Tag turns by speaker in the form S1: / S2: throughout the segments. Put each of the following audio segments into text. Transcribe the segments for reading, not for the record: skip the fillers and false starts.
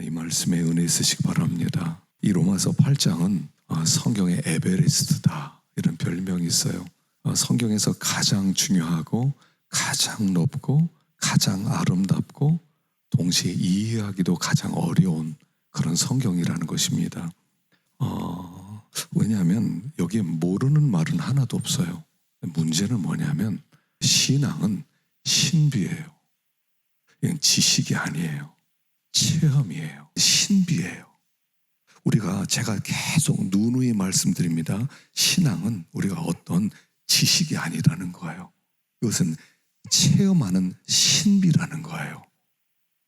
S1: 이 말씀에 은혜 있으시기 바랍니다. 이 로마서 8장은 성경의 에베레스트다 이런 별명이 있어요. 성경에서 가장 중요하고 가장 높고 가장 아름답고 동시에 이해하기도 가장 어려운 그런 성경이라는 것입니다. 왜냐하면 여기에 모르는 말은 하나도 없어요. 문제는 뭐냐면 신앙은 신비예요. 이건 지식이 아니에요. 체험이에요. 신비예요. 제가 계속 누누이 말씀드립니다. 신앙은 우리가 어떤 지식이 아니라는 거예요. 이것은 체험하는 신비라는 거예요.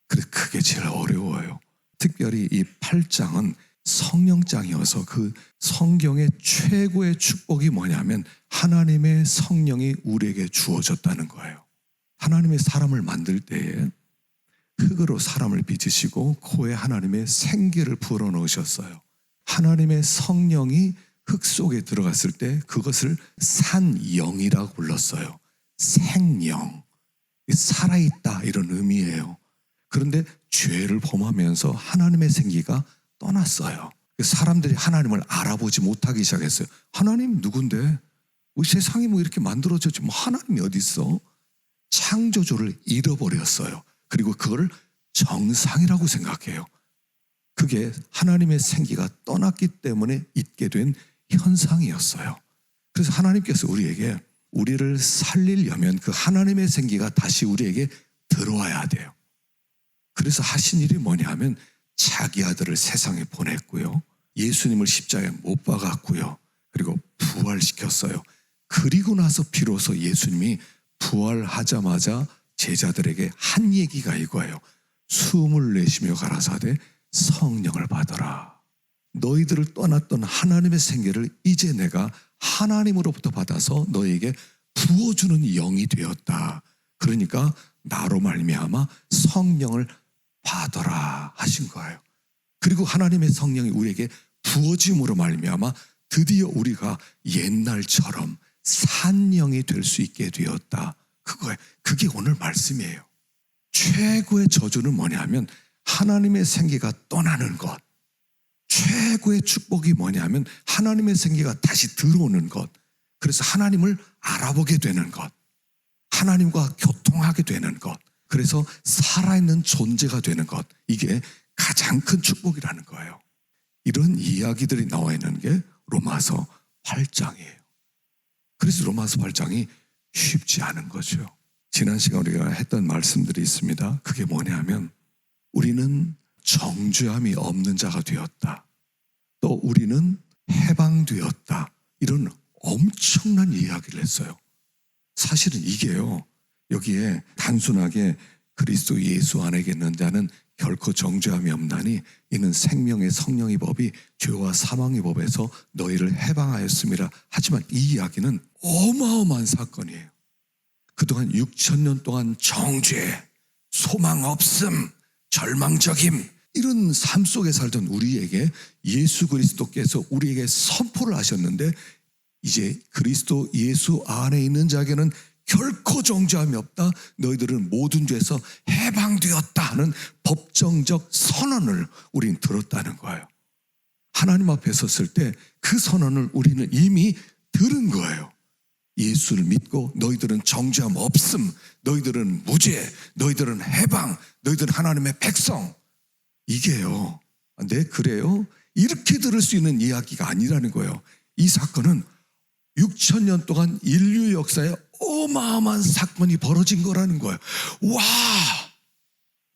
S1: 그래서 그게 제일 어려워요. 특별히 이 8장은 성령장이어서 그 성경의 최고의 축복이 뭐냐면 하나님의 성령이 우리에게 주어졌다는 거예요. 하나님의 사람을 만들 때에 흙으로 사람을 빚으시고 코에 하나님의 생기를 불어넣으셨어요. 하나님의 성령이 흙 속에 들어갔을 때 그것을 산영이라고 불렀어요. 생영, 살아있다 이런 의미예요. 그런데 죄를 범하면서 하나님의 생기가 떠났어요. 사람들이 하나님을 알아보지 못하기 시작했어요. 하나님 누군데? 세상이 이렇게 만들어졌지 하나님이 어디 있어? 창조주를 잃어버렸어요. 그리고 그걸 정상이라고 생각해요. 그게 하나님의 생기가 떠났기 때문에 있게 된 현상이었어요. 그래서 하나님께서 우리를 살리려면 그 하나님의 생기가 다시 우리에게 들어와야 돼요. 그래서 하신 일이 뭐냐면 자기 아들을 세상에 보냈고요. 예수님을 십자가에 못 박았고요. 그리고 부활시켰어요. 그리고 나서 비로소 예수님이 부활하자마자 제자들에게 한 얘기가 이거예요. 숨을 내쉬며 가라사대 성령을 받아라. 너희들을 떠났던 하나님의 생기를 이제 내가 하나님으로부터 받아서 너에게 부어주는 영이 되었다. 그러니까 나로 말미암아 성령을 받아라 하신 거예요. 그리고 하나님의 성령이 우리에게 부어짐으로 말미암아 드디어 우리가 옛날처럼 산영이 될 수 있게 되었다. 그게 오늘 말씀이에요. 최고의 저주는 뭐냐면 하나님의 생기가 떠나는 것. 최고의 축복이 뭐냐면 하나님의 생기가 다시 들어오는 것. 그래서 하나님을 알아보게 되는 것. 하나님과 교통하게 되는 것. 그래서 살아있는 존재가 되는 것. 이게 가장 큰 축복이라는 거예요. 이런 이야기들이 나와 있는 게 로마서 8장이에요. 그래서 로마서 8장이 쉽지 않은 거죠. 지난 시간 우리가 했던 말씀들이 있습니다. 그게 뭐냐면 우리는 정죄함이 없는 자가 되었다. 또 우리는 해방되었다. 이런 엄청난 이야기를 했어요. 사실은 이게요. 여기에 단순하게 그리스도 예수 안에 있는 자는 결코 정죄함이 없나니 이는 생명의 성령의 법이 죄와 사망의 법에서 너희를 해방하였습니다. 하지만 이 이야기는 어마어마한 사건이에요. 그동안 6,000년 동안 정죄, 소망 없음, 절망적임 이런 삶 속에 살던 우리에게 예수 그리스도께서 우리에게 선포를 하셨는데 이제 그리스도 예수 안에 있는 자에게는 결코 정죄함이 없다. 너희들은 모든 죄에서 해방되었다 하는 법정적 선언을 우리는 들었다는 거예요. 하나님 앞에 섰을 때 그 선언을 우리는 이미 들은 거예요. 예수를 믿고 너희들은 정죄함 없음, 너희들은 무죄, 너희들은 해방, 너희들은 하나님의 백성. 이게요. 네, 그래요? 이렇게 들을 수 있는 이야기가 아니라는 거예요. 이 사건은 6,000년 동안 인류 역사에 어마어마한 사건이 벌어진 거라는 거예요. 와,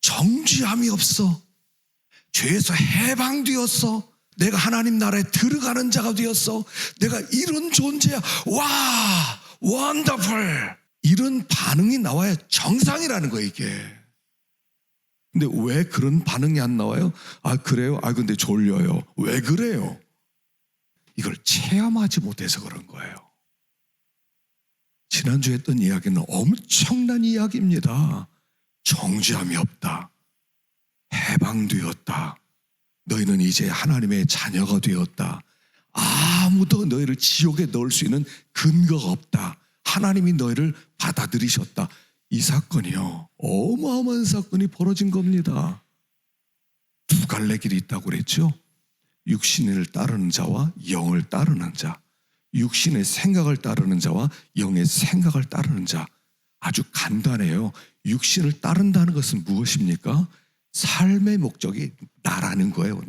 S1: 정죄함이 없어. 죄에서 해방되었어. 내가 하나님 나라에 들어가는 자가 되었어. 내가 이런 존재야. 와, 원더풀. 이런 반응이 나와야 정상이라는 거예요, 이게. 근데 왜 그런 반응이 안 나와요? 그래요? 근데 졸려요. 왜 그래요? 이걸 체험하지 못해서 그런 거예요. 지난주에 했던 이야기는 엄청난 이야기입니다. 정죄함이 없다. 해방되었다. 너희는 이제 하나님의 자녀가 되었다. 아무도 너희를 지옥에 넣을 수 있는 근거가 없다. 하나님이 너희를 받아들이셨다. 이 사건이요. 어마어마한 사건이 벌어진 겁니다. 갈래길이 있다고 그랬죠. 육신을 따르는 자와 영을 따르는 자, 육신의 생각을 따르는 자와 영의 생각을 따르는 자. 아주 간단해요. 육신을 따른다는 것은 무엇입니까? 삶의 목적이 나라는 거예요.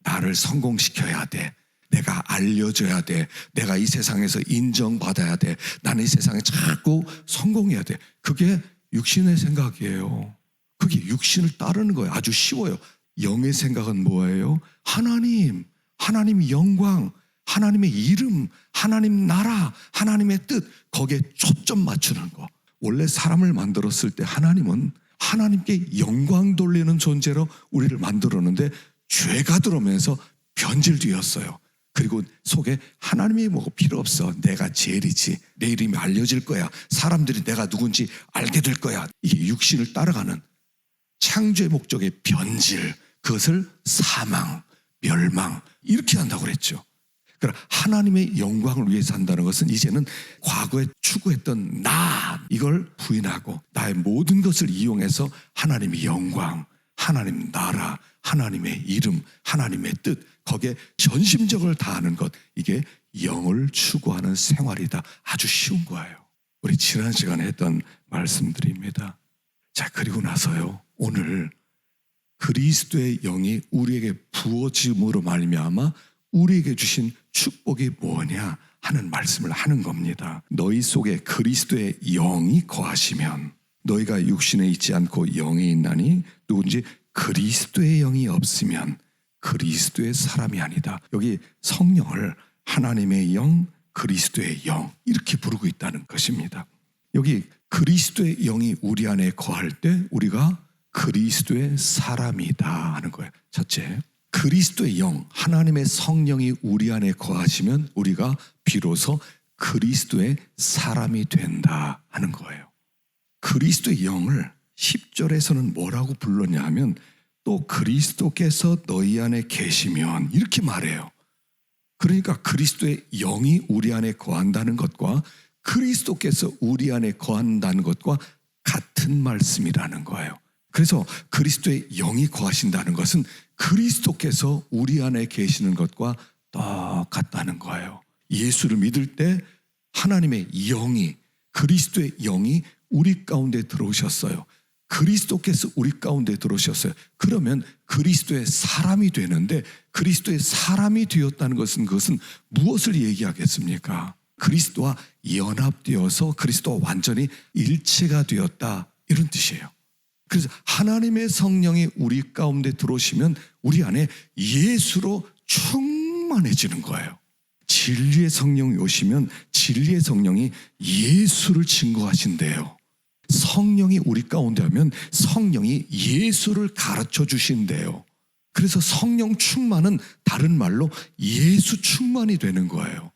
S1: 나를 성공시켜야 돼. 내가 알려져야 돼. 내가 이 세상에서 인정받아야 돼. 나는 이 세상에 자꾸 성공해야 돼. 그게 육신의 생각이에요. 그게 육신을 따르는 거예요. 아주 쉬워요. 영의 생각은 뭐예요? 하나님의 영광, 하나님의 이름, 하나님 나라, 하나님의 뜻, 거기에 초점 맞추는 거. 원래 사람을 만들었을 때 하나님은 하나님께 영광 돌리는 존재로 우리를 만들었는데 죄가 들어오면서 변질되었어요. 그리고 속에 하나님이 뭐가 필요 없어. 내가 제일이지. 내 이름이 알려질 거야. 사람들이 내가 누군지 알게 될 거야. 이게 육신을 따라가는 창조의 목적의 변질, 그것을 사망, 멸망 이렇게 한다고 그랬죠. 그러니까 하나님의 영광을 위해서 한다는 것은 이제는 과거에 추구했던 이걸 부인하고 나의 모든 것을 이용해서 하나님의 영광, 하나님 나라, 하나님의 이름, 하나님의 뜻, 거기에 전심적을 다하는 것, 이게 영을 추구하는 생활이다. 아주 쉬운 거예요. 우리 지난 시간에 했던 말씀들입니다. 자, 그리고 나서요, 오늘 그리스도의 영이 우리에게 부어짐으로 말미암아 우리에게 주신 축복이 뭐냐 하는 말씀을 하는 겁니다. 너희 속에 그리스도의 영이 거하시면, 너희가 육신에 있지 않고 영에 있나니 누군지 그리스도의 영이 없으면 그리스도의 사람이 아니다. 여기 성령을 하나님의 영, 그리스도의 영 이렇게 부르고 있다는 것입니다. 여기 그리스도의 영이 우리 안에 거할 때 우리가 그리스도의 사람이다 하는 거예요. 첫째, 그리스도의 영, 하나님의 성령이 우리 안에 거하시면 우리가 비로소 그리스도의 사람이 된다 하는 거예요. 그리스도의 영을 10절에서는 뭐라고 불렀냐 하면 또 그리스도께서 너희 안에 계시면 이렇게 말해요. 그러니까 그리스도의 영이 우리 안에 거한다는 것과 그리스도께서 우리 안에 거한다는 것과 같은 말씀이라는 거예요. 그래서 그리스도의 영이 거하신다는 것은 그리스도께서 우리 안에 계시는 것과 똑같다는 거예요. 예수를 믿을 때 하나님의 영이, 그리스도의 영이 우리 가운데 들어오셨어요. 그리스도께서 우리 가운데 들어오셨어요. 그러면 그리스도의 사람이 되는데, 그리스도의 사람이 되었다는 것은 그것은 무엇을 얘기하겠습니까? 그리스도와 연합되어서 그리스도와 완전히 일체가 되었다, 이런 뜻이에요. 그래서 하나님의 성령이 우리 가운데 들어오시면 우리 안에 예수로 충만해지는 거예요. 진리의 성령이 오시면 진리의 성령이 예수를 증거하신대요. 성령이 우리 가운데 하면 성령이 예수를 가르쳐 주신대요. 그래서 성령 충만은 다른 말로 예수 충만이 되는 거예요.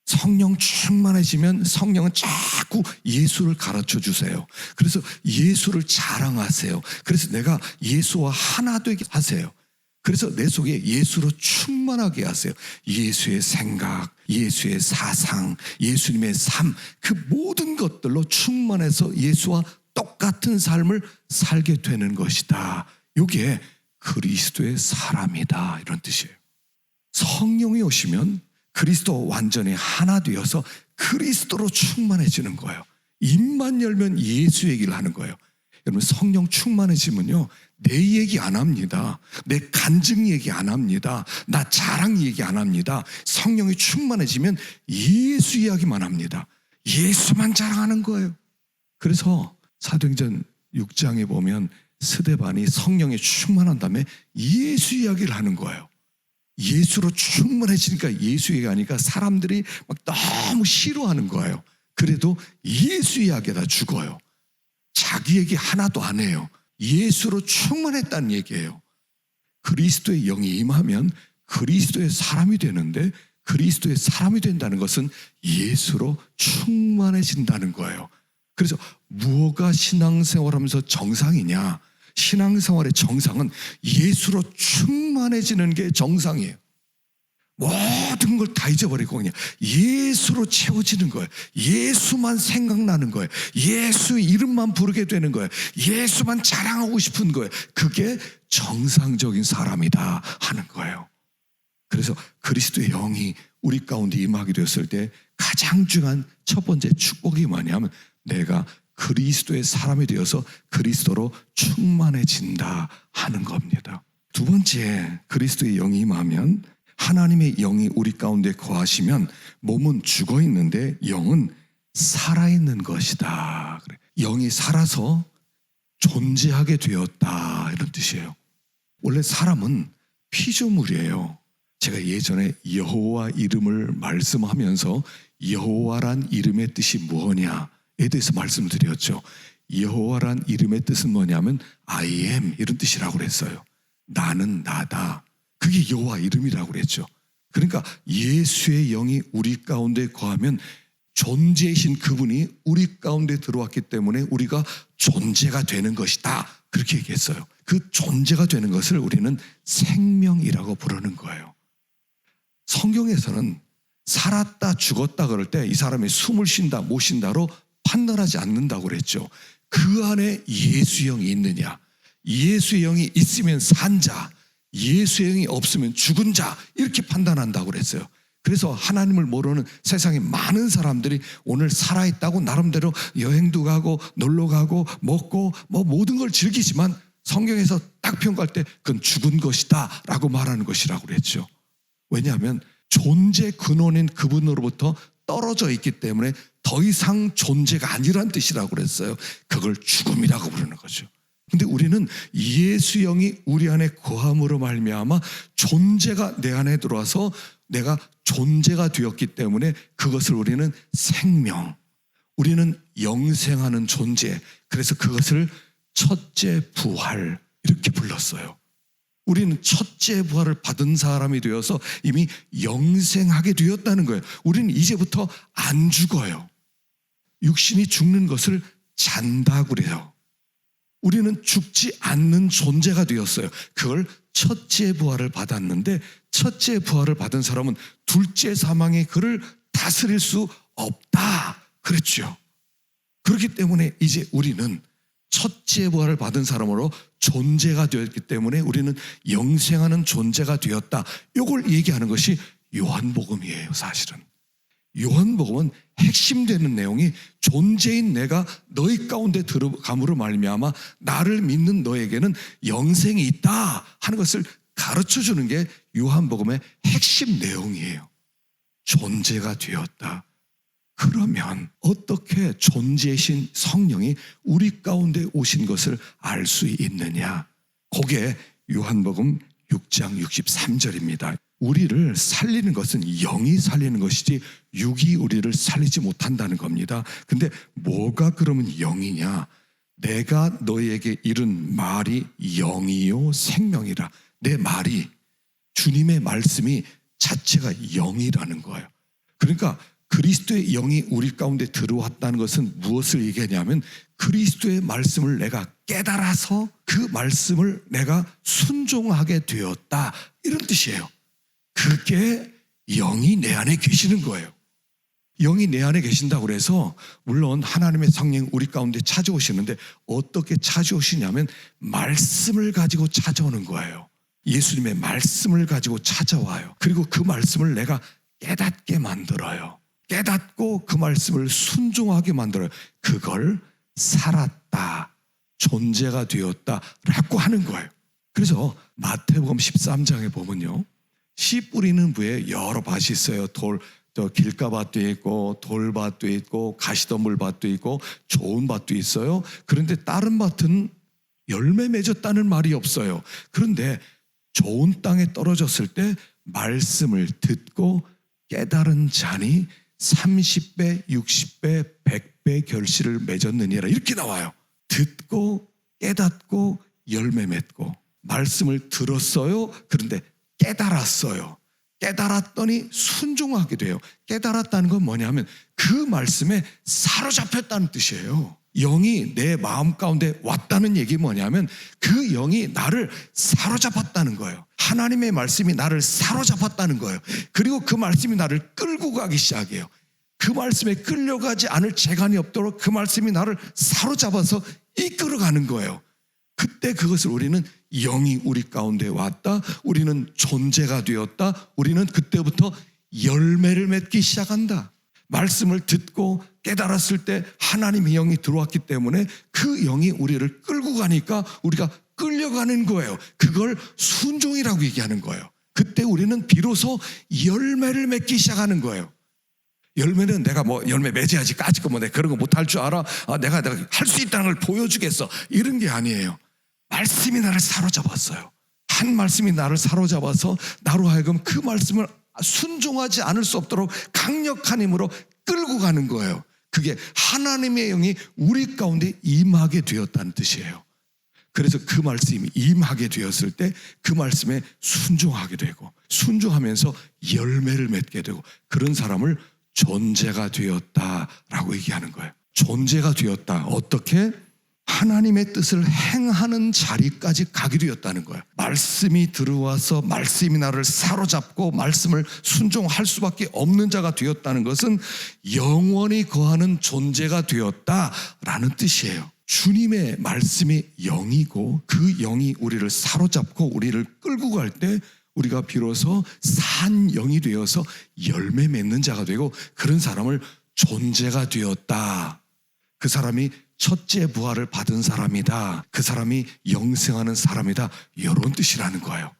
S1: 성령 충만해지면 성령은 자꾸 예수를 가르쳐 주세요. 그래서 예수를 자랑하세요. 그래서 내가 예수와 하나 되게 하세요. 그래서 내 속에 예수로 충만하게 하세요. 예수의 생각, 예수의 사상, 예수님의 삶, 그 모든 것들로 충만해서 예수와 똑같은 삶을 살게 되는 것이다. 이게 그리스도의 사람이다, 이런 뜻이에요. 성령이 오시면 그리스도 완전히 하나 되어서 그리스도로 충만해지는 거예요. 입만 열면 예수 얘기를 하는 거예요. 여러분, 성령 충만해지면요, 내 얘기 안 합니다. 내 간증 얘기 안 합니다. 나 자랑 얘기 안 합니다. 성령이 충만해지면 예수 이야기만 합니다. 예수만 자랑하는 거예요. 그래서 사도행전 6장에 보면 스데반이 성령에 충만한 다음에 예수 이야기를 하는 거예요. 예수로 충만해지니까 예수 얘기하니까 사람들이 막 너무 싫어하는 거예요. 그래도 예수 이야기에다 죽어요. 자기 얘기 하나도 안 해요. 예수로 충만했다는 얘기예요. 그리스도의 영이 임하면 그리스도의 사람이 되는데, 그리스도의 사람이 된다는 것은 예수로 충만해진다는 거예요. 그래서 무엇가 신앙생활하면서 정상이냐? 신앙생활의 정상은 예수로 충만해지는 게 정상이에요. 모든 걸 다 잊어버리고 그냥 예수로 채워지는 거예요. 예수만 생각나는 거예요. 예수 이름만 부르게 되는 거예요. 예수만 자랑하고 싶은 거예요. 그게 정상적인 사람이다 하는 거예요. 그래서 그리스도의 영이 우리 가운데 임하게 되었을 때 가장 중요한 첫 번째 축복이 뭐냐면 내가 그리스도의 사람이 되어서 그리스도로 충만해진다 하는 겁니다. 두 번째, 그리스도의 영이 임하면, 하나님의 영이 우리 가운데 거하시면 몸은 죽어 있는데 영은 살아있는 것이다. 영이 살아서 존재하게 되었다 이런 뜻이에요. 원래 사람은 피조물이에요. 제가 예전에 여호와 이름을 말씀하면서 여호와란 이름의 뜻이 뭐냐에 대해서 말씀드렸죠. 여호와란 이름의 뜻은 뭐냐면 I am 이런 뜻이라고 그랬어요. 나는 나다. 그게 여호와 이름이라고 그랬죠. 그러니까 예수의 영이 우리 가운데 거하면 존재이신 그분이 우리 가운데 들어왔기 때문에 우리가 존재가 되는 것이다. 그렇게 얘기했어요. 그 존재가 되는 것을 우리는 생명이라고 부르는 거예요. 성경에서는 살았다 죽었다 그럴 때 이 사람이 숨을 쉰다 못 쉰다로 판단하지 않는다고 그랬죠. 그 안에 예수의 영이 있느냐, 예수의 영이 있으면 산 자, 예수의 영이 없으면 죽은 자, 이렇게 판단한다고 그랬어요. 그래서 하나님을 모르는 세상에 많은 사람들이 오늘 살아있다고 나름대로 여행도 가고 놀러 가고 먹고 모든 걸 즐기지만 성경에서 딱 평가할 때 그건 죽은 것이다 라고 말하는 것이라고 그랬죠. 왜냐하면 존재 근원인 그분으로부터 떨어져 있기 때문에 더 이상 존재가 아니란 뜻이라고 그랬어요. 그걸 죽음이라고 부르는 거죠. 근데 우리는 예수 영이 우리 안에 거함으로 말미암아 존재가 내 안에 들어와서 내가 존재가 되었기 때문에 그것을 우리는 생명, 우리는 영생하는 존재, 그래서 그것을 첫째 부활 이렇게 불렀어요. 우리는 첫째 부활을 받은 사람이 되어서 이미 영생하게 되었다는 거예요. 우리는 이제부터 안 죽어요. 육신이 죽는 것을 잔다고 그래요. 우리는 죽지 않는 존재가 되었어요. 그걸 첫째 부활을 받았는데 첫째 부활을 받은 사람은 둘째 사망의 그를 다스릴 수 없다 그랬죠. 그렇기 때문에 이제 우리는 첫째 부활을 받은 사람으로 존재가 되었기 때문에 우리는 영생하는 존재가 되었다. 이걸 얘기하는 것이 요한복음이에요. 사실은 요한복음은 핵심되는 내용이 존재인 내가 너희 가운데 들어감으로 말미암아 나를 믿는 너에게는 영생이 있다 하는 것을 가르쳐주는 게 요한복음의 핵심 내용이에요. 존재가 되었다. 그러면 어떻게 존재이신 성령이 우리 가운데 오신 것을 알 수 있느냐? 그게 요한복음 6장 63절입니다. 우리를 살리는 것은 영이 살리는 것이지 육이 우리를 살리지 못한다는 겁니다. 근데 뭐가 그러면 영이냐? 내가 너희에게 이른 말이 영이요 생명이라. 내 말이, 주님의 말씀이 자체가 영이라는 거예요. 그러니까 그리스도의 영이 우리 가운데 들어왔다는 것은 무엇을 얘기하냐면 그리스도의 말씀을 내가 깨달아서 그 말씀을 내가 순종하게 되었다 이런 뜻이에요. 그게 영이 내 안에 계시는 거예요. 영이 내 안에 계신다고 해서 물론 하나님의 성령 우리 가운데 찾아오시는데 어떻게 찾아오시냐면 말씀을 가지고 찾아오는 거예요. 예수님의 말씀을 가지고 찾아와요. 그리고 그 말씀을 내가 깨닫게 만들어요. 깨닫고 그 말씀을 순종하게 만들어요. 그걸 살았다, 존재가 되었다 라고 하는 거예요. 그래서 마태복음 13장에 보면요, 씨 뿌리는 부에 여러 밭이 있어요. 길가밭도 있고 돌밭도 있고 가시덤불밭도 있고 좋은 밭도 있어요. 그런데 다른 밭은 열매 맺었다는 말이 없어요. 그런데 좋은 땅에 떨어졌을 때 말씀을 듣고 깨달은 자니 30배, 60배, 100배 결실을 맺었느니라 이렇게 나와요. 듣고 깨닫고 열매 맺고 말씀을 들었어요. 그런데 깨달았어요. 깨달았더니 순종하게 돼요. 깨달았다는 건 뭐냐면 그 말씀에 사로잡혔다는 뜻이에요. 영이 내 마음 가운데 왔다는 얘기 뭐냐면 그 영이 나를 사로잡았다는 거예요.
S2: 하나님의 말씀이 나를 사로잡았다는 거예요. 그리고 그 말씀이 나를 끌고 가기 시작해요. 그 말씀에 끌려가지 않을 재간이 없도록 그 말씀이 나를 사로잡아서 이끌어가는 거예요. 그때 그것을 우리는 영이 우리 가운데 왔다, 우리는 존재가 되었다, 우리는 그때부터 열매를 맺기 시작한다. 말씀을 듣고 깨달았을 때 하나님의 영이 들어왔기 때문에 그 영이 우리를 끌고 가니까 우리가 끌려가는 거예요. 그걸 순종이라고 얘기하는 거예요. 그때 우리는 비로소 열매를 맺기 시작하는 거예요. 열매는 내가 열매 맺어야지 까짓 거 내가 그런 거 못할 줄 알아. 내가 할 수 있다는 걸 보여주겠어. 이런 게 아니에요. 말씀이 나를 사로잡았어요. 한 말씀이 나를 사로잡아서 나로 하여금 그 말씀을 순종하지 않을 수 없도록 강력한 힘으로 끌고 가는 거예요. 그게 하나님의 영이 우리 가운데 임하게 되었다는 뜻이에요. 그래서 그 말씀이 임하게 되었을 때 그 말씀에 순종하게 되고 순종하면서 열매를 맺게 되고 그런 사람을 존재가 되었다라고 얘기하는 거예요. 존재가 되었다. 어떻게? 하나님의 뜻을 행하는 자리까지 가게 되었다는 거예요. 말씀이 들어와서 말씀이 나를 사로잡고 말씀을 순종할 수밖에 없는 자가 되었다는 것은 영원히 거하는 존재가 되었다라는 뜻이에요. 주님의 말씀이 영이고 그 영이 우리를 사로잡고 우리를 끌고 갈 때 우리가 비로소 산 영이 되어서 열매 맺는 자가 되고 그런 사람을 존재가 되었다. 그 사람이 첫째 부활을 받은 사람이다. 그 사람이 영생하는 사람이다. 이런 뜻이라는 거예요.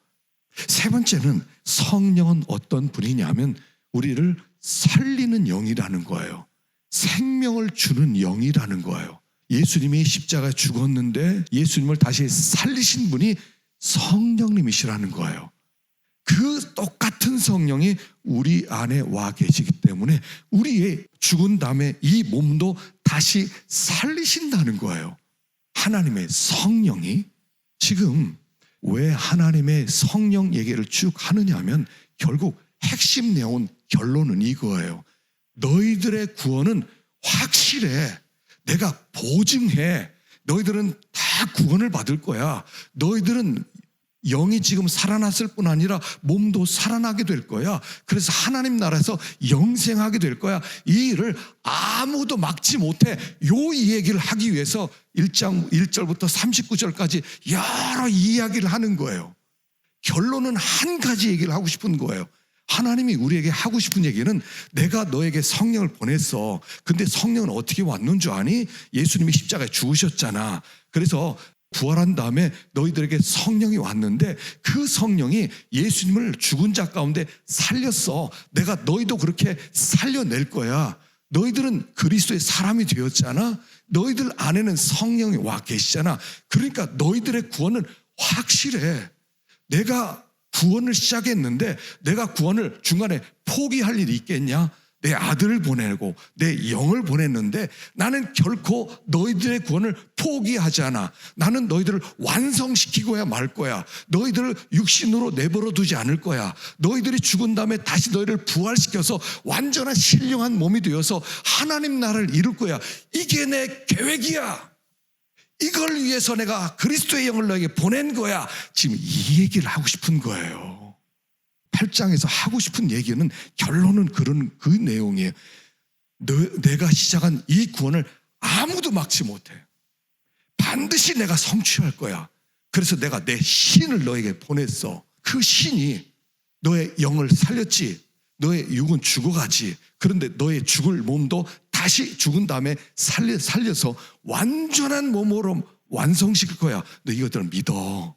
S2: 세 번째는 성령은 어떤 분이냐면 우리를 살리는 영이라는 거예요. 생명을 주는 영이라는 거예요. 예수님이 십자가에 죽었는데 예수님을 다시 살리신 분이 성령님이시라는 거예요. 그 똑같은 성령이 우리 안에 와 계시기 때문에 우리의 죽은 다음에 이 몸도 다시 살리신다는 거예요. 하나님의 성령이 지금 왜 하나님의 성령 얘기를 쭉 하느냐 하면 결국 핵심 내용 결론은 이거예요. 너희들의 구원은 확실해. 내가 보증해. 너희들은 다 구원을 받을 거야. 너희들은 영이 지금 살아났을 뿐 아니라 몸도 살아나게 될 거야. 그래서 하나님 나라에서 영생하게 될 거야. 이 일을 아무도 막지 못해. 이 얘기를 하기 위해서 1장 1절부터 39절까지 여러 이야기를 하는 거예요. 결론은 한 가지 얘기를 하고 싶은 거예요. 하나님이 우리에게 하고 싶은 얘기는 내가 너에게 성령을 보냈어. 근데 성령은 어떻게 왔는 줄 아니? 예수님이 십자가에 죽으셨잖아. 그래서 부활한 다음에 너희들에게 성령이 왔는데 그 성령이 예수님을 죽은 자 가운데 살렸어. 내가 너희도 그렇게 살려낼 거야. 너희들은 그리스도의 사람이 되었잖아. 너희들 안에는 성령이 와 계시잖아. 그러니까 너희들의 구원은 확실해. 내가 구원을 시작했는데 내가 구원을 중간에 포기할 일이 있겠냐? 내 아들을 보내고 내 영을 보냈는데 나는 결코 너희들의 구원을 포기하지 않아. 나는 너희들을 완성시키고야 말 거야. 너희들을 육신으로 내버려 두지 않을 거야. 너희들이 죽은 다음에 다시 너희를 부활시켜서 완전한 신령한 몸이 되어서 하나님 나라를 이룰 거야. 이게 내 계획이야. 이걸 위해서 내가 그리스도의 영을 너에게 보낸 거야. 지금 이 얘기를 하고 싶은 거예요. 8장에서 하고 싶은 얘기는 결론은 그 내용이에요. 내가 시작한 이 구원을 아무도 막지 못해. 반드시 내가 성취할 거야. 그래서 내가 내 신을 너에게 보냈어. 그 신이 너의 영을 살렸지. 너의 육은 죽어가지. 그런데 너의 죽을 몸도 다시 죽은 다음에 살려서 완전한 몸으로 완성시킬 거야. 너 이것들은 믿어.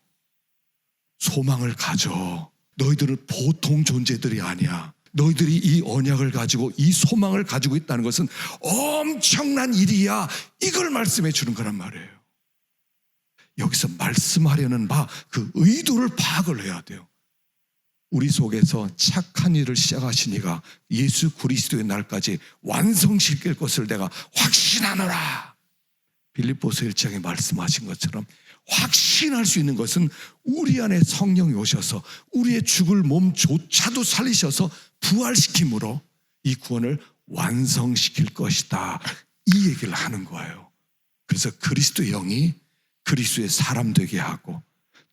S2: 소망을 가져. 너희들은 보통 존재들이 아니야. 너희들이 이 언약을 가지고 이 소망을 가지고 있다는 것은 엄청난 일이야. 이걸 말씀해 주는 거란 말이에요. 여기서 말씀하려는 그 의도를 파악을 해야 돼요. 우리 속에서 착한 일을 시작하신 이가 예수 그리스도의 날까지 완성시킬 것을 내가 확신하노라. 빌립보서 1장에 말씀하신 것처럼 확신할 수 있는 것은 우리 안에 성령이 오셔서 우리의 죽을 몸조차도 살리셔서 부활시킴으로 이 구원을 완성시킬 것이다. 이 얘기를 하는 거예요. 그래서 그리스도의 영이 그리스도의 사람 되게 하고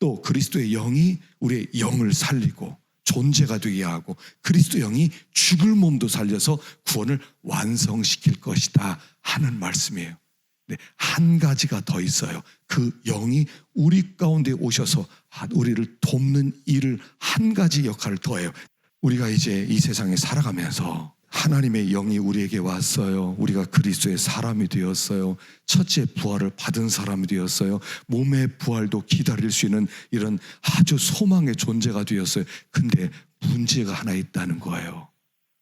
S2: 또 그리스도의 영이 우리의 영을 살리고 존재가 되게 하고 그리스도 영이 죽을 몸도 살려서 구원을 완성시킬 것이다 하는 말씀이에요. 네, 한 가지가 더 있어요. 그 영이 우리 가운데 오셔서 우리를 돕는 일을 한 가지 역할을 더해요. 우리가 이제 이 세상에 살아가면서 하나님의 영이 우리에게 왔어요. 우리가 그리스도의 사람이 되었어요. 첫째 부활을 받은 사람이 되었어요. 몸의 부활도 기다릴 수 있는 이런 아주 소망의 존재가 되었어요. 근데 문제가 하나 있다는 거예요.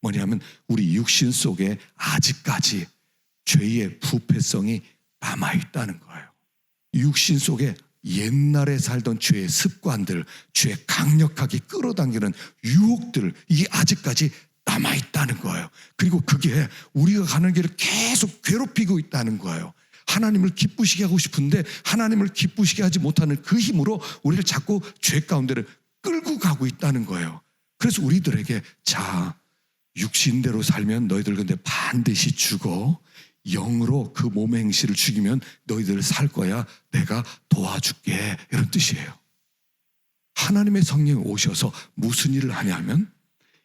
S2: 뭐냐면 우리 육신 속에 아직까지 죄의 부패성이 남아있다는 거예요. 육신 속에 옛날에 살던 죄의 습관들, 죄의 강력하게 끌어당기는 유혹들, 이게 아직까지 남아있다는 거예요. 그리고 그게 우리가 가는 길을 계속 괴롭히고 있다는 거예요. 하나님을 기쁘시게 하고 싶은데 하나님을 기쁘시게 하지 못하는 그 힘으로 우리를 자꾸 죄 가운데를 끌고 가고 있다는 거예요. 그래서 우리들에게 자, 육신대로 살면 너희들 근데 반드시 죽어. 영으로 그 몸의 행실을 죽이면 너희들 살 거야. 내가 도와줄게. 이런 뜻이에요. 하나님의 성령이 오셔서 무슨 일을 하냐면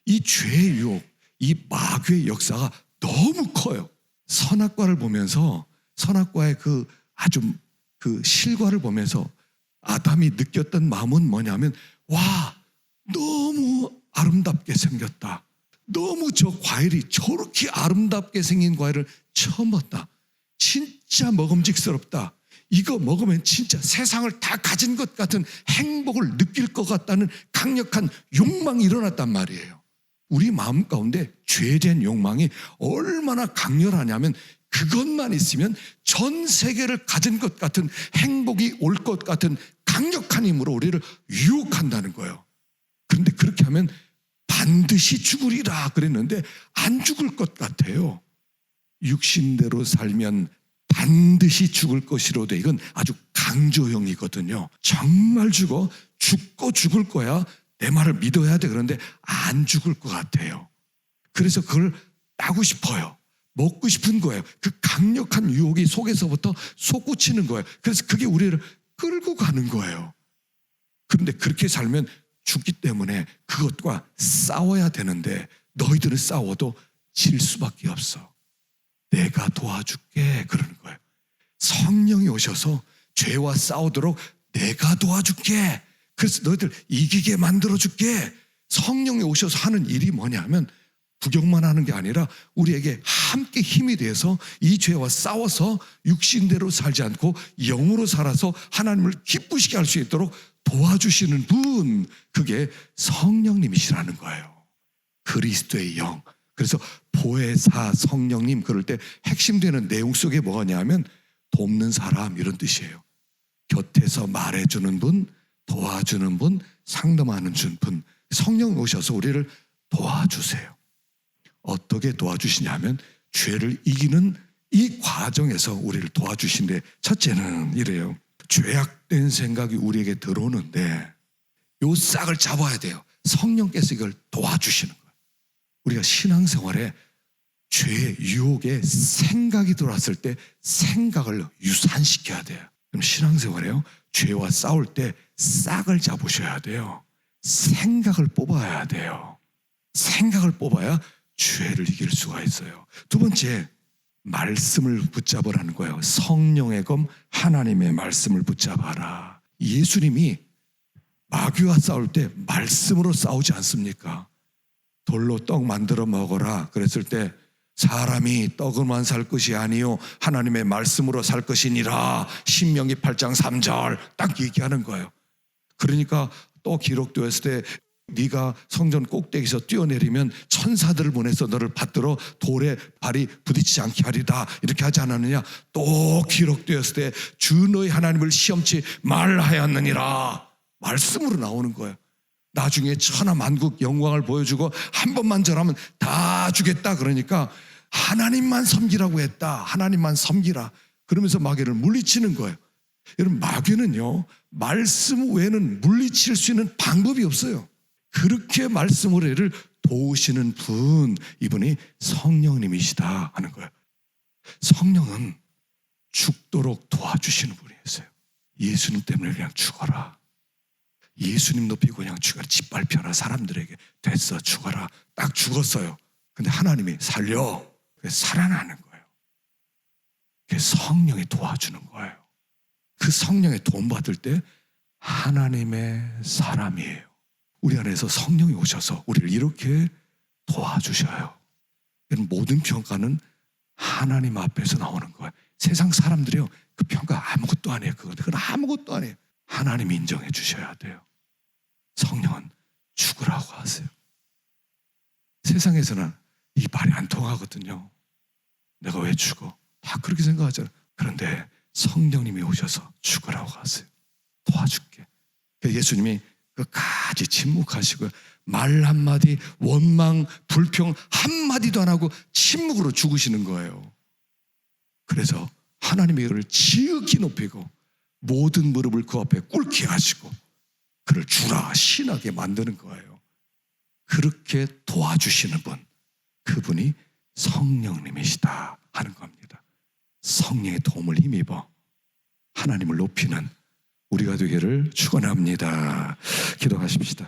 S2: 이 죄의 유혹, 이 마귀의 역사가 너무 커요. 선악과를 보면서 선악과의 그 아주 그 실과를 보면서 아담이 느꼈던 마음은 뭐냐면 와, 너무 아름답게 생겼다. 너무 저 과일이 저렇게 아름답게 생긴 과일을 처음 봤다. 진짜 먹음직스럽다. 이거 먹으면 진짜 세상을 다 가진 것 같은 행복을 느낄 것 같다는 강력한 욕망이 일어났단 말이에요. 우리 마음 가운데 죄된 욕망이 얼마나 강렬하냐면 그것만 있으면 전 세계를 가진 것 같은 행복이 올 것 같은 강력한 힘으로 우리를 유혹한다는 거예요. 그런데 그렇게 하면 반드시 죽으리라 그랬는데 안 죽을 것 같아요. 육신대로 살면 반드시 죽을 것이로되 이건 아주 강조형이거든요. 정말 죽고 죽을 거야. 내 말을 믿어야 돼. 그런데 안 죽을 것 같아요. 그래서 그걸 따고 싶어요. 먹고 싶은 거예요. 그 강력한 유혹이 속에서부터 솟구치는 거예요. 그래서 그게 우리를 끌고 가는 거예요. 그런데 그렇게 살면 죽기 때문에 그것과 싸워야 되는데 너희들은 싸워도 질 수밖에 없어. 내가 도와줄게 그러는 거예요. 성령이 오셔서 죄와 싸우도록 내가 도와줄게. 그래서 너희들 이기게 만들어줄게. 성령이 오셔서 하는 일이 뭐냐면 구경만 하는 게 아니라 우리에게 함께 힘이 돼서 이 죄와 싸워서 육신대로 살지 않고 영으로 살아서 하나님을 기쁘시게 할 수 있도록 도와주시는 분, 그게 성령님이시라는 거예요. 그리스도의 영. 그래서 보혜사 성령님 그럴 때 핵심되는 내용 속에 뭐냐면 돕는 사람 이런 뜻이에요. 곁에서 말해주는 분, 도와주는 분, 상담하는 분. 성령 오셔서 우리를 도와주세요. 어떻게 도와주시냐면 죄를 이기는 이 과정에서 우리를 도와주신데 첫째는 이래요. 죄악된 생각이 우리에게 들어오는데 요 싹을 잡아야 돼요. 성령께서 이걸 도와주시는 거예요. 우리가 신앙생활에 죄의 유혹에 생각이 들어왔을 때 생각을 유산시켜야 돼요. 그럼 신앙생활에요. 죄와 싸울 때 싹을 잡으셔야 돼요. 생각을 뽑아야 돼요. 생각을 뽑아야 죄를 이길 수가 있어요. 두 번째, 말씀을 붙잡으라는 거예요. 성령의 검 하나님의 말씀을 붙잡아라. 예수님이 마귀와 싸울 때 말씀으로 싸우지 않습니까? 돌로 떡 만들어 먹어라 그랬을 때 사람이 떡으로만 살 것이 아니요 하나님의 말씀으로 살 것이니라. 신명기 8장 3절 딱 얘기하는 거예요. 그러니까 또 기록되었을 때 네가 성전 꼭대기에서 뛰어내리면 천사들을 보내서 너를 받들어 돌에 발이 부딪히지 않게 하리다 이렇게 하지 않았느냐. 또 기록되었을 때 주 너희 하나님을 시험치 말하였느니라. 말씀으로 나오는 거예요. 나중에 천하만국 영광을 보여주고 한 번만 절하면 다 주겠다 그러니까 하나님만 섬기라고 했다. 하나님만 섬기라. 그러면서 마귀를 물리치는 거예요. 여러분 마귀는요 말씀 외에는 물리칠 수 있는 방법이 없어요. 그렇게 말씀으로 얘를 도우시는 분, 이분이 성령님이시다 하는 거예요. 성령은 죽도록 도와주시는 분이었어요. 예수님 때문에 그냥 죽어라. 예수님 높이고 그냥 죽어라, 짓밟혀라, 사람들에게 됐어, 죽어라. 딱 죽었어요. 근데 하나님이 살려. 그래서 살아나는 거예요. 그게 성령이 도와주는 거예요. 그 성령의 도움 받을 때 하나님의 사람이에요. 우리 안에서 성령이 오셔서 우리를 이렇게 도와주셔요. 모든 평가는 하나님 앞에서 나오는 거예요. 세상 사람들이요, 그 평가 아무것도 아니에요. 그건 아무것도 아니에요. 하나님이 인정해 주셔야 돼요. 성령은 죽으라고 하세요. 세상에서는 이 말이 안 통하거든요. 내가 왜 죽어? 다 그렇게 생각하잖아요. 그런데 성령님이 오셔서 죽으라고 하세요. 도와줄게. 예수님이 끝까지 침묵하시고 말 한마디, 원망, 불평 한마디도 안 하고 침묵으로 죽으시는 거예요. 그래서 하나님이 그를 지극히 높이고 모든 무릎을 그 앞에 꿇게 하시고 그를 주라 신하게 만드는 거예요. 그렇게 도와주시는 분, 그분이 성령님이시다 하는 겁니다. 성령의 도움을 힘입어 하나님을 높이는 우리가 되기를 축원합니다. 기도하십시다.